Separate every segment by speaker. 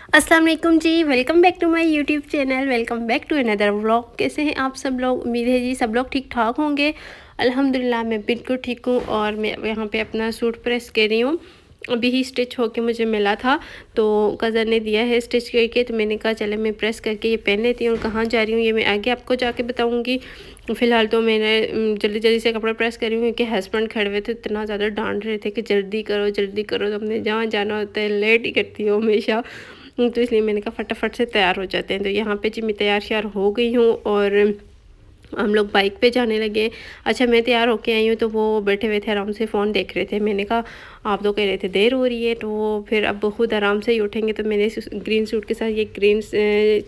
Speaker 1: अस्सलाम वालेकुम जी, welcome back to my YouTube channel. Welcome back to another vlog. कैसे हैं आप सब लोग? उम्मीद है जी सब लोग ठीक ठाक होंगे। अल्हम्दुलिल्लाह मैं बिल्कुल ठीक हूँ। और मैं यहाँ पे अपना सूट प्रेस कर रही हूँ। अभी ही स्टिच होके मुझे मिला था, तो कज़न ने दिया है स्टिच करके, तो मैंने कहा चले मैं प्रेस करके ये पहन लेती हूँ। कहाँ जा रही हूँ ये मैं आगे आपको जाके बताऊँगी। फ़िलहाल तो मैंने जल्दी जल्दी से कपड़ा प्रेस कर रही हूँ, क्योंकि हस्बैंड खड़े हुए थे, इतना ज़्यादा डांट रहे थे कि जल्दी करो जल्दी करो। तो हमने जहाँ जाना होता है लेट ही करती हूँ हमेशा, तो इसलिए मैंने कहा फटाफट से तैयार हो जाते हैं। तो यहाँ पे जी मैं तैयार श्यार हो गई हूँ और हम लोग बाइक पे जाने लगे। अच्छा, मैं तैयार होके आई हूँ तो वो बैठे हुए थे आराम से फ़ोन देख रहे थे। मैंने कहा आप तो कह रहे थे देर हो रही है, तो वो फिर अब खुद आराम से ही उठेंगे। तो मैंने ग्रीन सूट के साथ ये ग्रीन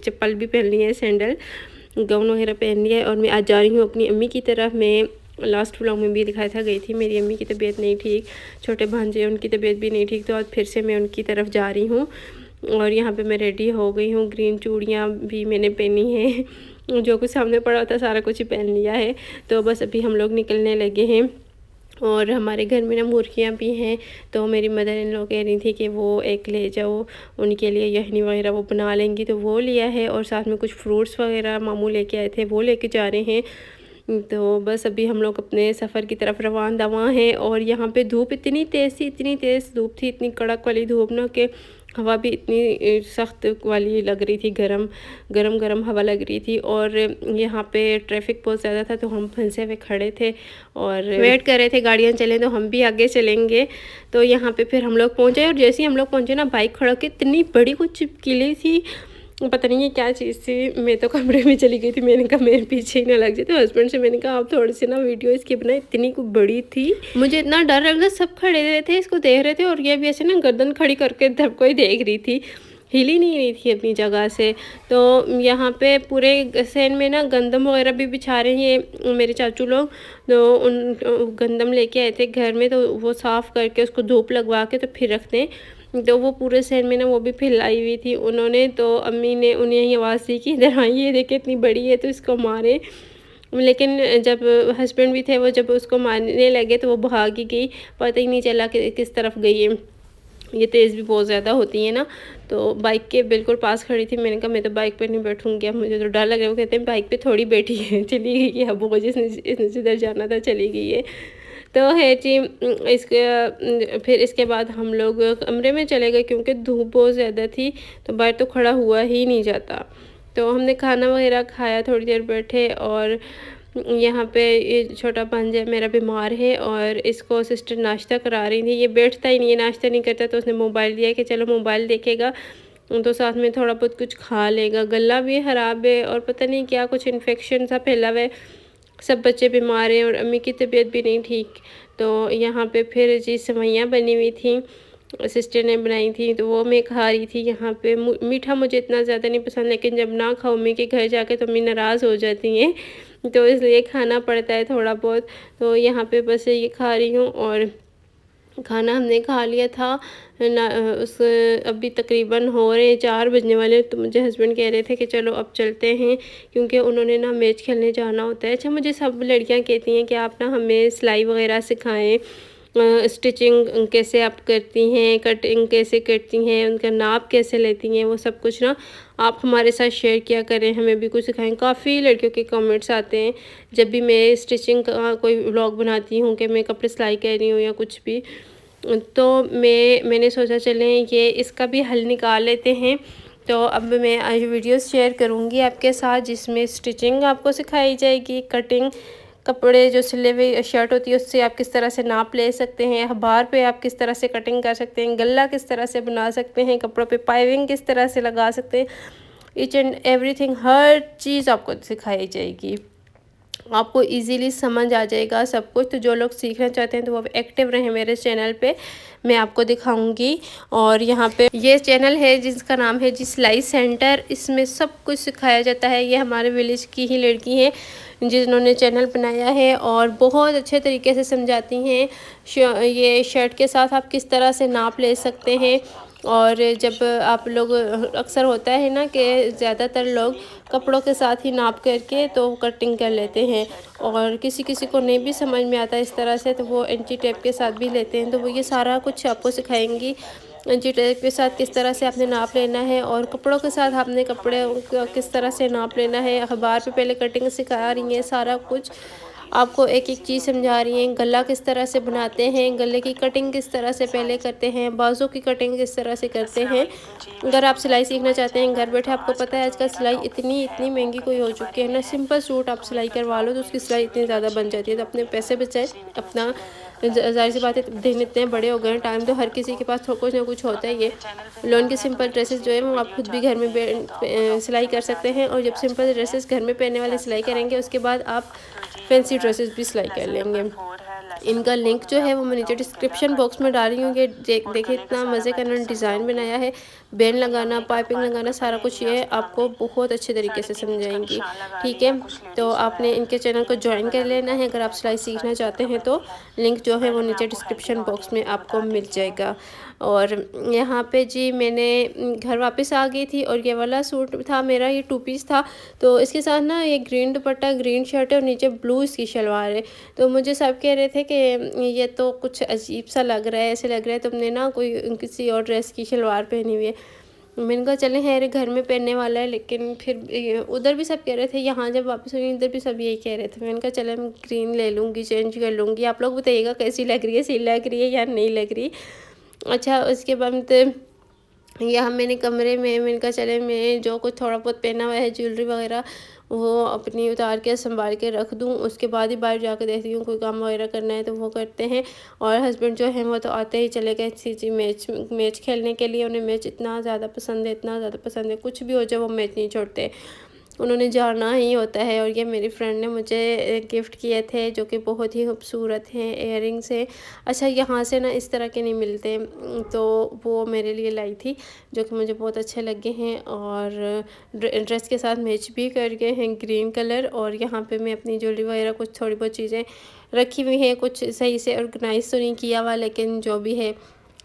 Speaker 1: चप्पल भी पहन ली है, सैंडल गाउन वगैरह पहन लिया है। और मैं आज जा रही हूँ अपनी अम्मी की तरफ। मैं लास्ट व्लॉग में भी दिखाया था, गई थी। मेरी अम्मी की तबीयत नहीं ठीक, छोटे भांजे उनकी तबीयत भी नहीं ठीक, तो आज फिर से मैं उनकी तरफ जा रही हूँ। और यहाँ पे मैं रेडी हो गई हूँ, ग्रीन चूड़ियाँ भी मैंने पहनी है, जो कुछ सामने पड़ा था सारा कुछ ही पहन लिया है। तो बस अभी हम लोग निकलने लगे हैं। और हमारे घर में ना मुर्गियाँ भी हैं, तो मेरी मदर इन लॉ कह रही थी कि वो एक ले जाओ उनके लिए, यखनी वगैरह वो बना लेंगी, तो वो लिया है। और साथ में कुछ फ्रूट्स वगैरह मामू लेके आए थे, वो लेके जा रहे हैं। तो बस अभी हम लोग अपने सफ़र की तरफ रवान दवा हैं। और यहाँ पे धूप इतनी तेज़ थी, इतनी तेज़ धूप थी, इतनी कड़क वाली धूप ना, कि हवा भी इतनी सख्त वाली लग रही थी, गरम गरम गरम हवा लग रही थी। और यहाँ पे ट्रैफिक बहुत ज़्यादा था, तो हम फंसे हुए खड़े थे और वेट कर रहे थे गाड़ियाँ चलें तो हम भी आगे चलेंगे। तो यहाँ पे फिर हम लोग पहुँचे, और जैसे ही हम लोग पहुँचे ना, बाइक खड़ा के इतनी बड़ी कुछ चिपकली थी, पता नहीं ये क्या चीज़ थी। मैं तो कमरे में चली गई थी, मैंने कहा मेरे पीछे ही ना लग जाए। तो हस्बैंड से मैंने कहा आप थोड़ी सी ना वीडियो इसकी बनाए, इतनी कुछ बड़ी थी, मुझे इतना डर लग रहा। सब खड़े रहे थे, इसको देख रहे थे, और ये भी ऐसे ना गर्दन खड़ी करके सबको ही देख रही थी, हिली नहीं रही थी अपनी जगह से। तो यहाँ पे पूरे सैन में ना गंदम वगैरह भी बिछा रहे हैं ये मेरे चाचू लोग। तो उन गंदम लेके आए थे घर में, तो वो साफ़ करके उसको धूप लगवा के तो फिर रखते हैं। तो वो पूरे शहर में ना वो भी फैलाई हुई थी उन्होंने। तो अम्मी ने उन्हें ही आवाज़ दी कि इधर आई, ये देखे इतनी बड़ी है तो इसको मारे। लेकिन जब हस्बैंड भी थे, वो जब उसको मारने लगे तो वो भाग ही गई, पता ही नहीं चला कि किस तरफ गई है। ये तेज़ भी बहुत ज़्यादा होती है ना। तो बाइक के बिल्कुल पास खड़ी थी, मैंने कहा मैं तो बाइक पर नहीं बैठूँगी, अब मुझे तो डर लग रहा है। वो कहते हैं बाइक पे थोड़ी बैठी है, चली गई है, अब वो जिसने जिधर जाना था चली गई है। तो है जी, इसके फिर इसके बाद हम लोग कमरे में चले गए, क्योंकि धूप बहुत ज़्यादा थी, तो बाहर तो खड़ा हुआ ही नहीं जाता। तो हमने खाना वगैरह खाया, थोड़ी देर बैठे। और यहाँ पे ये छोटा भांजा मेरा बीमार है, और इसको सिस्टर नाश्ता करा रही थी। ये बैठता ही नहीं है, नाश्ता नहीं करता, तो उसने मोबाइल दिया कि चलो मोबाइल देखेगा, तो साथ में थोड़ा बहुत कुछ खा लेगा। गला भी ख़राब है, और पता नहीं क्या कुछ इन्फेक्शन सा फैला हुआ है, सब बच्चे बीमार हैं, और अम्मी की तबीयत भी नहीं ठीक। तो यहाँ पे फिर जी सेवइयाँ बनी हुई थी, सिस्टर ने बनाई थी, तो वो मैं खा रही थी। यहाँ पे मीठा मुझे इतना ज़्यादा नहीं पसंद, लेकिन जब ना खाओ अम्मी के घर जाके तो अम्मी नाराज़ हो जाती हैं, तो इसलिए खाना पड़ता है थोड़ा बहुत। तो यहाँ पे बस ये खा रही हूँ। और खाना हमने खा लिया था ना, उस अभी तकरीबन हो रहे हैं 4 बजने वाले। तो मुझे हस्बैंड कह रहे थे कि चलो अब चलते हैं, क्योंकि उन्होंने ना मैच खेलने जाना होता है। अच्छा, मुझे सब लड़कियां कहती हैं कि आप ना हमें सिलाई वगैरह सिखाएं, स्टिचिंग कैसे आप करती हैं, कटिंग कैसे करती हैं, उनका नाप कैसे लेती हैं, वो सब कुछ ना आप हमारे साथ शेयर किया करें, हमें भी कुछ सिखाएं। काफ़ी लड़कियों के कमेंट्स आते हैं जब भी मैं स्टिचिंग का कोई व्लॉग बनाती हूँ, कि मैं कपड़े सिलाई कर रही हूँ या कुछ भी। तो मैंने सोचा चलें ये इसका भी हल निकाल लेते हैं। तो अब मैं आज वीडियोस शेयर करूँगी आपके साथ, जिसमें स्टिचिंग आपको सिखाई जाएगी, कटिंग, कपड़े जो सिले हुए शर्ट होती है उससे आप किस तरह से नाप ले सकते हैं, अखबार पे आप किस तरह से कटिंग कर सकते हैं, गला किस तरह से बना सकते हैं, कपड़ों पे पाइपिंग किस तरह से लगा सकते हैं, ईच एंड एवरीथिंग, हर चीज़ आपको सिखाई जाएगी। आपको इजीली समझ आ जाएगा सब कुछ। तो जो लोग सीखना चाहते हैं तो वो एक्टिव रहें मेरे चैनल पे, मैं आपको दिखाऊंगी। और यहाँ पे ये चैनल है जिसका नाम है जी सिलाई सेंटर, इसमें सब कुछ सिखाया जाता है। ये हमारे विलेज की ही लड़की हैं जिन्होंने चैनल बनाया है, और बहुत अच्छे तरीके से समझाती हैं ये शर्ट के साथ आप किस तरह से नाप ले सकते हैं। और जब आप लोग, अक्सर होता है ना कि ज़्यादातर लोग कपड़ों के साथ ही नाप करके तो कटिंग कर लेते हैं, और किसी किसी को नहीं भी समझ में आता इस तरह से, तो वो एंटी टेप के साथ भी लेते हैं। तो वो ये सारा कुछ आपको सिखाएंगी, जी टेप के साथ किस तरह से आपने नाप लेना है और कपड़ों के साथ आपने कपड़े किस तरह से नाप लेना है। अखबार पे पहले कटिंग सिखा रही हैं, सारा कुछ आपको एक एक चीज़ समझा रही हैं। गला किस तरह से बनाते हैं, गले की कटिंग किस तरह से पहले करते हैं, बाजू की कटिंग किस तरह से करते हैं। अगर आप सिलाई सीखना चाहते हैं घर बैठे, आपको पता है आजकल सिलाई इतनी इतनी महंगी कोई हो चुकी है ना। सिंपल सूट आप सिलाई करवा लो तो उसकी सिलाई इतनी ज़्यादा बन जाती है। तो अपने पैसे बचाए, अपना ज़ाहिर सी बात है, दिन इतने बड़े हो गए हैं, टाइम तो हर किसी के पास कुछ ना कुछ होता ही है। लोन की सिंपल ड्रेसेस जो है वो आप खुद भी घर में सिलाई कर सकते हैं। और जब सिंपल ड्रेसेस घर में पहनने वाले सिलाई करेंगे, उसके बाद आप फैंसी ड्रेसेस भी सिलाई कर लेंगे। इनका लिंक जो है वो मैं नीचे डिस्क्रिप्शन बॉक्स में डाल रही हूँ। ये देखिए इतना मज़े का इन्होंने डिज़ाइन बनाया है। बेन लगाना, पाइपिंग लगाना, सारा कुछ ये आपको बहुत अच्छे तरीके से समझाएंगी। ठीक है, तो आपने इनके चैनल को ज्वाइन कर लेना है अगर आप सिलाई सीखना चाहते हैं। तो लिंक जो है वो नीचे डिस्क्रिप्शन बॉक्स में आपको मिल जाएगा। और यहाँ पे जी मैंने घर वापस आ गई थी और ये वाला सूट था मेरा, ये 2 पीस था। तो इसके साथ ना ये ग्रीन दुपट्टा, ग्रीन शर्ट है और नीचे ब्लू इसकी शलवार है। तो मुझे सब कह रहे थे कि ये तो कुछ अजीब सा लग रहा है, ऐसे लग रहा है तुमने ना कोई किसी और ड्रेस की शलवार पहनी हुई है। मैंने कहा चले है घर में पहनने वाला है, लेकिन फिर उधर भी सब कह रहे थे, यहाँ जब वापस हुई इधर भी सब यही कह रहे थे। मैंने कहा चले मैं ग्रीन ले लूँगी, चेंज कर लूँगी। आप लोग बताइएगा कैसी लग रही है, सही लग रही है या नहीं लग रही। अच्छा, उसके बाद यहाँ मैंने कमरे में मैंने कहा चले मैं जो कुछ थोड़ा बहुत पहना हुआ है ज्वेलरी वगैरह वो अपनी उतार के संभाल के रख दूँ। उसके बाद ही बाहर जाकर देखती हूँ कोई काम वगैरह करना है तो वो करते हैं। और हस्बैंड जो है वो तो आते ही चले गए थी मैच खेलने के लिए। उन्हें मैच इतना ज़्यादा पसंद है, इतना ज़्यादा पसंद है, कुछ भी हो जाए वो मैच नहीं छोड़ते, उन्होंने जाना ही होता है। और ये मेरी फ्रेंड ने मुझे गिफ्ट किए थे जो कि बहुत ही खूबसूरत हैं, इयररिंग्स हैं। अच्छा, यहाँ से ना इस तरह के नहीं मिलते, तो वो मेरे लिए लाई थी जो कि मुझे बहुत अच्छे लगे हैं और ड्रेस के साथ मैच भी कर गए हैं, ग्रीन कलर। और यहाँ पे मैं अपनी ज्वेलरी वगैरह कुछ थोड़ी बहुत चीज़ें रखी हुई हैं, कुछ सही से ऑर्गेनाइज तो नहीं किया हुआ, लेकिन जो भी है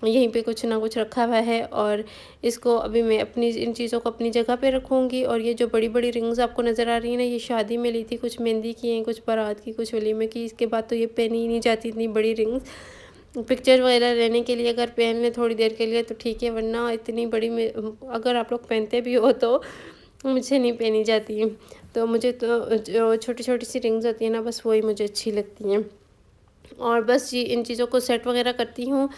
Speaker 1: यहीं पे कुछ ना कुछ रखा हुआ है। और इसको अभी मैं अपनी इन चीज़ों को अपनी जगह पे रखूँगी। और ये जो बड़ी बड़ी रिंग्स आपको नज़र आ रही है ना, ये शादी में ली थी, कुछ मेहंदी की हैं, कुछ बारात की, कुछ वलीमे की। इसके बाद तो ये पहनी ही नहीं जाती इतनी बड़ी रिंग्स। पिक्चर वगैरह लेने के लिए अगर पहन लें थोड़ी देर के लिए तो ठीक है, वरना इतनी बड़ी में अगर आप लोग पहनते भी हो तो मुझे नहीं पहनी जाती। तो मुझे तो जो छोटी छोटी सी रिंग्स होती हैं ना, बस वही मुझे अच्छी लगती हैं। और बस जी इन चीज़ों को सेट वगैरह करती हूँ।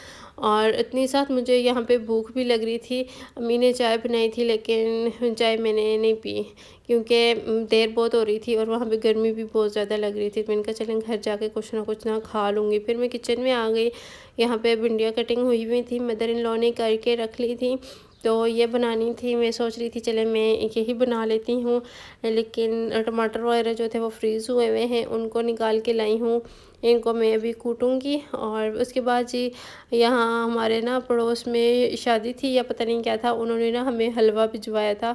Speaker 1: और इतनी साथ मुझे यहाँ पे भूख भी लग रही थी। अम्मी ने चाय बनाई थी लेकिन चाय मैंने नहीं पी क्योंकि देर बहुत हो रही थी और वहाँ पे गर्मी भी बहुत ज़्यादा लग रही थी। मैंने कहा चलें घर जाके कुछ ना खा लूँगी। फिर मैं किचन में आ गई। यहाँ पे भिंडियाँ कटिंग हुई हुई थी, मदर इन लॉ ने करके रख ली थी, तो ये बनानी थी। मैं सोच रही थी चले मैं यही बना लेती हूँ, लेकिन टमाटर वगैरह जो थे वो फ्रीज़ हुए हुए हैं, उनको निकाल के लाई हूँ। इनको मैं अभी कूटूँगी। और उसके बाद जी यहाँ हमारे ना पड़ोस में शादी थी या पता नहीं क्या था, उन्होंने ना हमें हलवा भिजवाया था।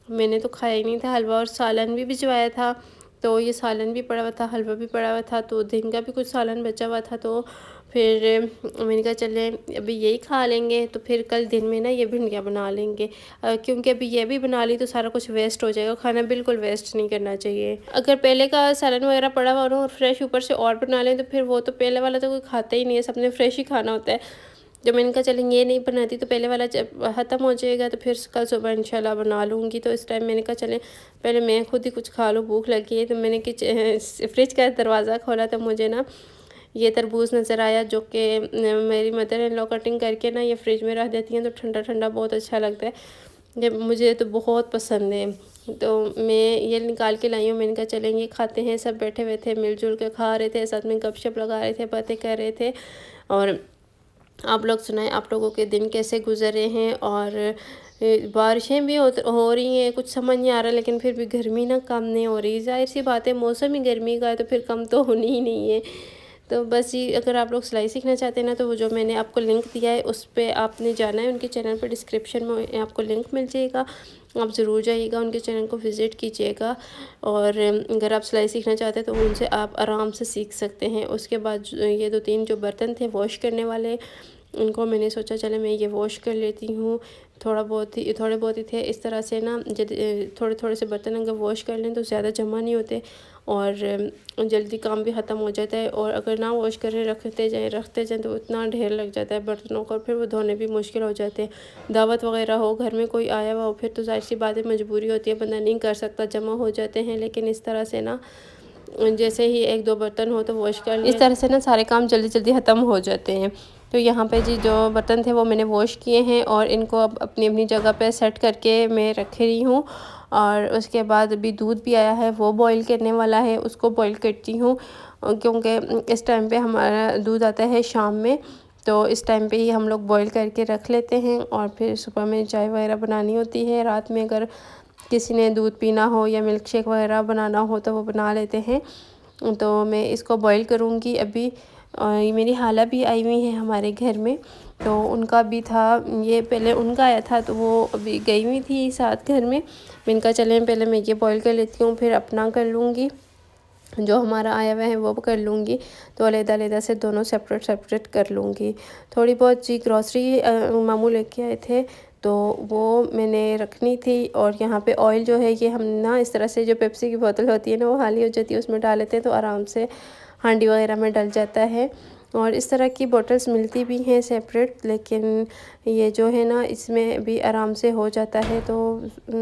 Speaker 1: मैंने तो खाया ही नहीं था हलवा, और सालन भी भिजवाया था। तो ये सालन भी पड़ा हुआ था, हलवा भी पड़ा हुआ था, तो दिन का भी कुछ सालन बचा हुआ था। तो फिर मैंने कहा चले अभी यही खा लेंगे, तो फिर कल दिन में ना ये भिंडियाँ बना लेंगे। क्योंकि अभी ये भी बना ली तो सारा कुछ वेस्ट हो जाएगा। खाना बिल्कुल वेस्ट नहीं करना चाहिए। अगर पहले का सालन वगैरह पड़ा हुआ और फ्रेश ऊपर से और बना लें तो फिर वो तो पहले वाला तो कोई खाता ही नहीं है, सबने फ्रेश ही खाना होता है। जब मैंने कहा चलेंगे ये नहीं बनाती तो पहले वाला जब ख़त्म हो जाएगा तो फिर कल सुबह इंशाल्लाह बना लूँगी। तो इस टाइम मैंने कहा चलें पहले मैं खुद ही कुछ खा लूँ, भूख लगी है। तो मैंने फ्रिज का दरवाज़ा खोला तो मुझे ना ये तरबूज नज़र आया, जो कि मेरी मदर इन लॉ कटिंग करके ना ये फ्रिज में रख देती हैं तो ठंडा ठंडा बहुत अच्छा लगता है। ये मुझे तो बहुत पसंद है, तो मैं ये निकाल के लाई हूँ। मैंने कहा चलेंगे खाते हैं। सब बैठे हुए थे, मिलजुल के खा रहे थे, साथ में गपशप लगा रहे थे, बातें कर रहे थे। और आप लोग सुनाएं आप लोगों के दिन कैसे गुजरे हैं। और बारिशें भी हो रही हैं, कुछ समझ नहीं आ रहा, लेकिन फिर भी गर्मी ना कम नहीं हो रही। ज़ाहिर सी बात है मौसम ही गर्मी का है तो फिर कम तो होनी ही नहीं है। तो बस ये अगर आप लोग सिलाई सीखना चाहते हैं ना, तो वो जो मैंने आपको लिंक दिया है उस पर आपने जाना है। उनके चैनल पर डिस्क्रिप्शन में आपको लिंक मिल जाएगा, आप ज़रूर जाइएगा, उनके चैनल को विज़िट कीजिएगा। और अगर आप सिलाई सीखना चाहते हैं तो उनसे आप आराम से सीख सकते हैं। उसके बाद ये 2-3 जो बर्तन थे वॉश करने वाले, उनको मैंने सोचा चले मैं ये वॉश कर लेती हूँ। थोड़े बहुत ही थे। इस तरह से ना थोड़े थोड़े से बर्तन अगर वॉश कर लें तो ज़्यादा जमा नहीं होते और जल्दी काम भी ख़त्म हो जाता है। और अगर ना वॉश करें रखते जाएँ तो इतना ढेर लग जाता है बर्तनों का, फिर वो धोने भी मुश्किल हो जाते हैं। दावत वगैरह हो, घर में कोई आया हुआ हो, फिर तो ज़ाहिर सी बात है मजबूरी होती है, बंदा नहीं कर सकता, जमा हो जाते हैं। लेकिन इस तरह से ना जैसे ही 1-2 बर्तन हो तो वॉश कर लिया, इस तरह से ना सारे काम जल्दी जल्दी ख़त्म हो जाते हैं। तो यहाँ पे जी जो बर्तन थे वो मैंने वॉश किए हैं और इनको अब अपनी अपनी जगह पे सेट करके मैं रख रही हूँ। और उसके बाद अभी दूध भी आया है, वो बॉईल करने वाला है, उसको बॉईल करती हूँ क्योंकि इस टाइम पे हमारा दूध आता है शाम में, तो इस टाइम पे ही हम लोग बॉईल करके रख लेते हैं। और फिर सुबह में चाय वगैरह बनानी होती है, रात में अगर किसी ने दूध पीना हो या मिल्क शेक वगैरह बनाना हो तो वो बना लेते हैं। तो मैं इसको बॉईल करूँगी अभी। ये मेरी खाला भी आई हुई हैं हमारे घर में, तो उनका भी था, ये पहले उनका आया था तो वो अभी गई हुई थी साथ घर में। मैंने कहा चलें पहले मैं ये बॉईल कर लेती हूँ, फिर अपना कर लूँगी, जो हमारा आया हुआ है वो कर लूँगी। तो अलग-अलग से दोनों सेपरेट कर लूँगी। थोड़ी बहुत जी ग्रॉसरी मामू लेके आए थे तो वो मैंने रखनी थी। और यहाँ पे ऑयल जो है ये हम ना इस तरह से, जो पेप्सी की बोतल होती है ना वो खाली हो जाती है, उसमें डाल लेते हैं तो आराम से हांडी वगैरह में डल जाता है। और इस तरह की बॉटल्स मिलती भी हैं सेपरेट, लेकिन ये जो है ना इसमें भी आराम से हो जाता है। तो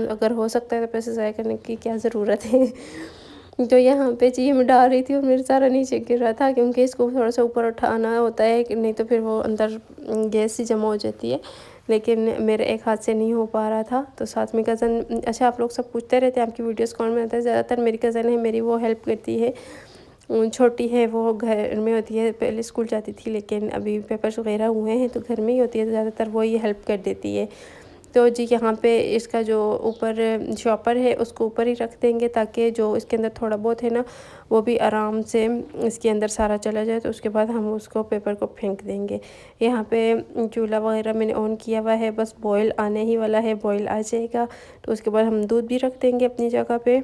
Speaker 1: अगर हो सकता है तो पैसे ज़ाया करने की क्या ज़रूरत है। तो यहाँ पे जी मैं डाल रही थी और मेरा सारा नीचे गिर रहा था, क्योंकि इसको थोड़ा सा ऊपर उठाना होता है कि नहीं तो फिर वो अंदर गैस सी जमा हो जाती है। लेकिन मेरे एक हाथ से नहीं हो पा रहा था। तो साथ में कज़न, अच्छा आप लोग सब पूछते रहते हैं आपकी वीडियोस कौन बनाता है, ज़्यादातर मेरी कज़न है, मेरी वो हेल्प करती है। छोटी है वो घर में होती है, पहले स्कूल जाती थी लेकिन अभी पेपर्स वगैरह हुए हैं तो घर में ही होती है, तो ज़्यादातर वो ही हेल्प कर देती है। तो जी यहाँ पे इसका जो ऊपर शॉपर है उसको ऊपर ही रख देंगे, ताकि जो इसके अंदर थोड़ा बहुत है ना वो भी आराम से इसके अंदर सारा चला जाए। तो उसके बाद हम उसको पेपर को फेंक देंगे। यहाँ पे चूल्हा वगैरह मैंने ऑन किया हुआ है, बस बॉयल आने ही वाला है, बॉयल आ जाएगा तो उसके बाद हम दूध भी रख देंगे अपनी जगह पे।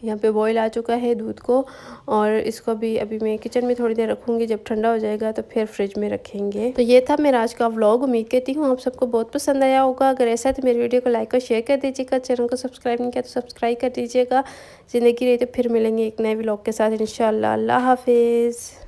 Speaker 1: यहाँ पे बॉईल आ चुका है दूध को, और इसको भी अभी मैं किचन में थोड़ी देर रखूँगी, जब ठंडा हो जाएगा तो फिर फ्रिज में रखेंगे। तो ये था मेरा आज का व्लॉग। उम्मीद करती हूँ आप सबको बहुत पसंद आया होगा। अगर ऐसा है तो मेरी वीडियो को लाइक और शेयर कर दीजिएगा, चैनल को सब्सक्राइब नहीं किया तो सब्सक्राइब कर दीजिएगा। ज़िंदगी रही तो फिर मिलेंगे एक नए व्लॉग के साथ इंशाल्लाह। अल्लाह हाफिज़।